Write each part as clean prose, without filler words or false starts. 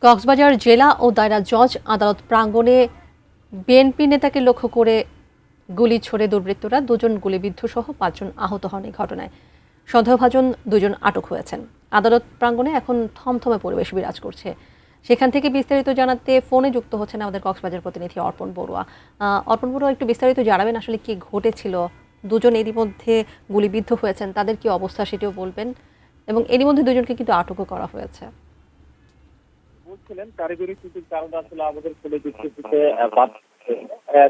কক্সবাজার জেলা ও দায়রা জজ আদালত প্রাঙ্গণে বিএনপি নেতাকে লক্ষ্য করে গুলি ছোড়ে দুর্বৃত্তরা, দুজন গুলিবিদ্ধ সহ 5 জন আহত হন এই ঘটনায়। সন্দেহভাজন 2 জন আটক হয়েছেন। আদালত প্রাঙ্গণে এখন থমথমে পরিবেশ বিরাজ করছে। সেখান থেকে বিস্তারিত জানাতে ফোনে যুক্ত হচ্ছেন আমাদের কক্সবাজার প্রতিনিধি অর্পণ বড়ুয়া। অর্পণ বড়ুয়া, একটু বিস্তারিত জানাবেন আসলে কি ঘটেছিল? দুজন এরই মধ্যে গুলিবিদ্ধ হয়েছেন, তাদের কি অবস্থা সেটিও বলবেন, এবং এরই মধ্যে দুজনকে কিন্তু আটকও করা হয়েছে। বলছিলেন কারিগরি ত্রুটির কারণে আসলে আমাদের ফোনে যুক্ত দিতে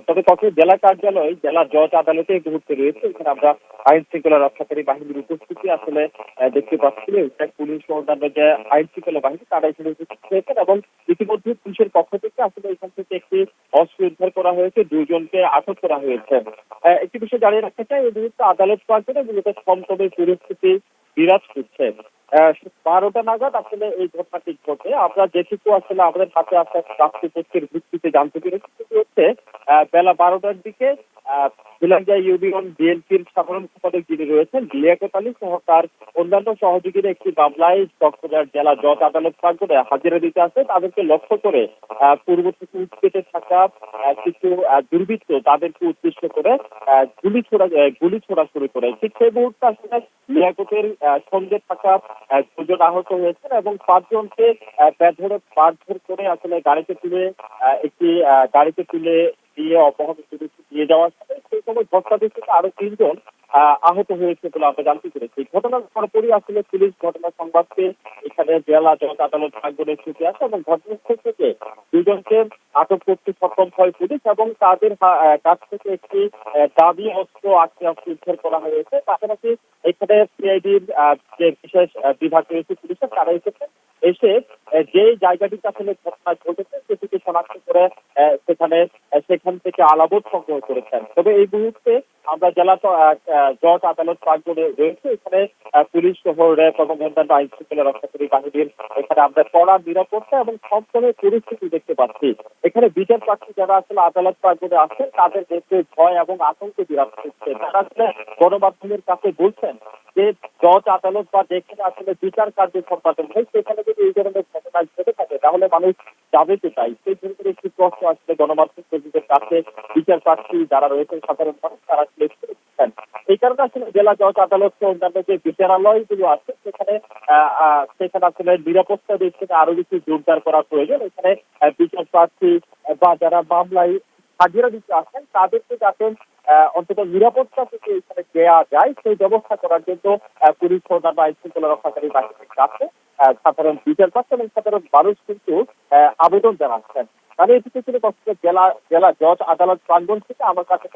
তবে কক্সবাজার জেলা কার্যালয় জেলা জজ আদালতে এই মুহূর্তে রয়েছে। এখানে আমরা আইন শৃঙ্খলা রক্ষাকারী বাহিনীর উপস্থিতি আসলে দেখতে পাচ্ছি। পুলিশ ও অন্যান্য যে আইন শৃঙ্খলা বাহিনী তারা এখানে উপস্থিত হয়েছেন এবং ইতিমধ্যে পুলিশের পক্ষ থেকে আসলে এখান থেকে একটি অস্ত্র উদ্ধার করা হয়েছে, 2 জনকে আটক করা হয়েছে। একটি বিষয় জানিয়ে রাখতে চাই, এই মুহূর্তে আদালত প্রাঙ্গণে মূলত থমথমে পরিস্থিতি বিরাজ করছে। 12টা নাগাদ আসলে এই ঘটনাটি ঘটে। আমরা যেটুকু আসলে আমাদের হাতে আসা প্রাপ্ত তথ্যের ভিত্তিতে জানতে পেরেছি সেটি হচ্ছে বেলা 12টার দিকে বিলাঙ্গা ইউনিয়ন বিএনপির সাধারণ সম্পাদক যিনি রয়েছেন লিয়াকত আলী সহ তার অন্যান্য সহযোগীরা একটি মামলায় কক্সবাজার জেলা জজ আদালত প্রাঙ্গণে হাজিরা দিতে আসে। তাদেরকে লক্ষ্য করে পূর্ব থেকে উৎপেতে থাকা কিছু দুর্বৃত্ত তাদেরকে উদ্দেশ্য করে গুলি ছোড়া শুরু করে। ঠিক সেই মুহূর্তে আসলে লিয়াকতের সঙ্গে থাকা 2 জন আহত হয়েছেন এবং 5 জনকে মারধর করে আসলে গাড়িতে তুলে দিয়ে অপহরণ দিয়ে যাওয়ার সাথে সেই সময় ঘটনাস্থলে আরো 3 জন আহত হয়েছে বলে আমরা জানতে পেরেছি। ঘটনার পরপরই আসলে পুলিশ ঘটনার সংবাদ পেয়ে এখানে জেলা জজ আদালত প্রাঙ্গণে ছুটে আসে এবং ঘটনাস্থল থেকে 2 জনকে আটক করতে সক্ষম হয় পুলিশ এবং তাদের কাছ থেকে একটি দাবি অস্ত্র উদ্ধার করা হয়েছে। পাশাপাশি এখানে সিআইডির যে বিশেষ বিভাগ রয়েছে পুলিশের, তারা এসে যে জায়গাটিতে আসলে ঘটনা ঘটেছে সেটিকে শনাক্ত করে সেখান থেকে আলামত সংগ্রহ করেছেন। তবে এই মুহূর্তে আমরা জেলা জজ আদালত প্রাঙ্গণে রয়েছে। এখানে পুলিশ সহ র্যাব এবং অন্যান্য আইন শৃঙ্খলা রক্ষাকারী বাহিনীর এখানে আমরা কড়া নিরাপত্তা এবং থমথমে পরিস্থিতি দেখতে পাচ্ছি। এখানে বিচার প্রার্থী যারা আসলে আদালত প্রাঙ্গণে আছেন তাদের ক্ষেত্রে ভয় এবং আতঙ্ক বিরাজ করছে। তারা আসলে গণমাধ্যমের কাছে বলছেন যে জজ আদালত বা যেখানে আসলে বিচার কার্য সম্পাদন হয় সেখানে যদি এই ধরনের ঘটনা ঘটে থাকে তাহলে মানুষ যাবে কোথায়? সেই ধরনের একটি প্রশ্ন আসলে গণমাধ্যম কর্মীদের কাছে বিচার প্রার্থী যারা রয়েছেন সাধারণ মানুষ তারা আসলে করছেন। এই কারণে আসলে জেলা জজ আদালত অন্যান্য যে বিচারালয়গুলো আছে সেখানে আসলে নিরাপত্তা দিক থেকে আরো বেশি জোরদার করা প্রয়োজন। এখানে বিচার প্রার্থী বা যারা মামলায় হাজিরা দিতে আসেন তাদেরকে যাতে অন্তত নিরাপত্তা থেকে এখানে দেওয়া যায় সেই ব্যবস্থা করার জন্য পুলিশ অন্যান্য আইন শৃঙ্খলা রক্ষাকারী বাহিনীর কাছে সাধারণ বিচার প্রার্থী এবং সাধারণ মানুষ কিন্তু আবেদন জানাচ্ছেন। তাহলে এটি ছিল জেলা জজ আদালত প্রাঙ্গণ থেকে আমার কাছে